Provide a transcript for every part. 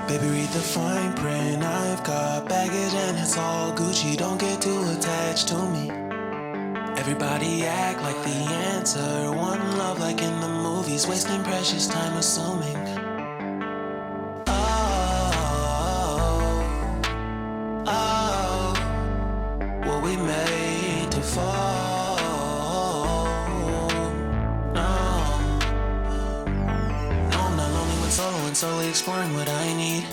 Baby, read the fine print. I've got baggage and it's all Gucci. Don't get too attached to me. Everybody act like the answer. One love like in the movies. Wasting precious time assuming. Were we made to fall? No, I'm not lonely when solo and solely exploring what I need.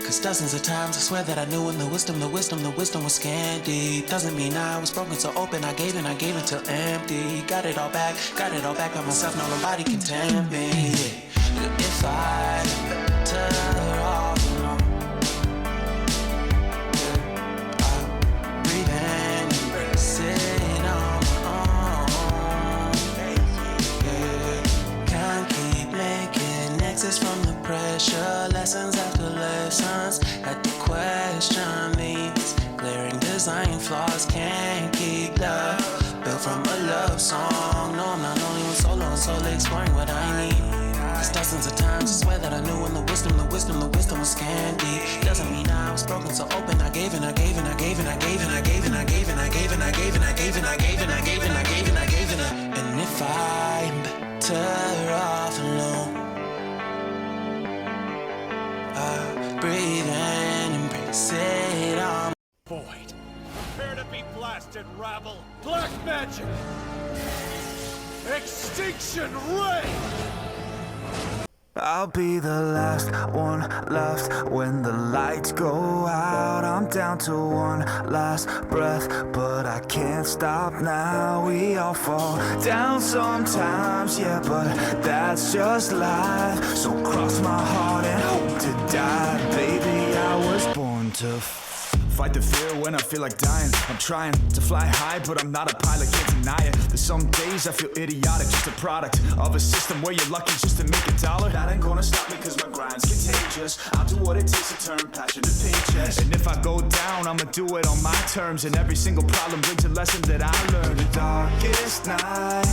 Cause dozens of times I swear that I knew when the wisdom was scanty. Doesn't mean I was broken so open, I gave until empty. Got it all back by myself, no nobody can tempt me. If I better off alone, I'll breathe in, embrace it on my own. Can't keep making exits from the pressure. Lessons after lessons, had to question these glaring design flaws. Can't keep love built from a love song. No, I'm not only when solo and solely exploring what I need. Cause dozens of times I swear that I knew when the wisdom was scanty. Doesn't mean I was broken so open, I gave and I gave and I gave and I gave and I gave and I gave and I gave and I gave and I gave and I gave and I gave and I gave and I gave and I. And if I'm better off alone, breathe in, embrace it on. Void. Prepare to be blasted, rabble. Black magic. Extinction ray. I'll be the last one left when the lights go out. I'm down to one last breath, but I can't stop now. We all fall down sometimes, yeah, but that's just life. So cross my heart and hope to die. Baby, I was born to fight the fear when I feel like dying. I'm trying to fly high, but I'm not a pilot, can't deny it. There's some days I feel idiotic, just a product of a system where you're lucky just to make a dollar. That ain't gonna stop me cause my grind's contagious. I'll do what it takes to turn passion to paychecks. And if I go down, I'ma do it on my terms. And every single problem brings a lesson that I learned. The darkest night